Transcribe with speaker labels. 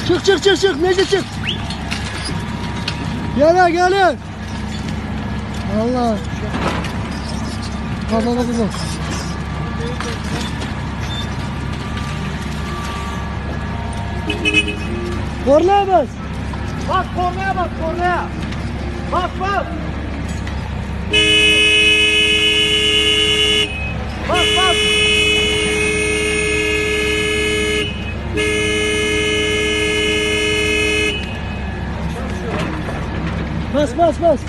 Speaker 1: Çık Necdet çık. Gel. Allah. Bak. Kornaya bas.
Speaker 2: Bak kornaya bak kornaya. Bak. Bak.
Speaker 1: Bas.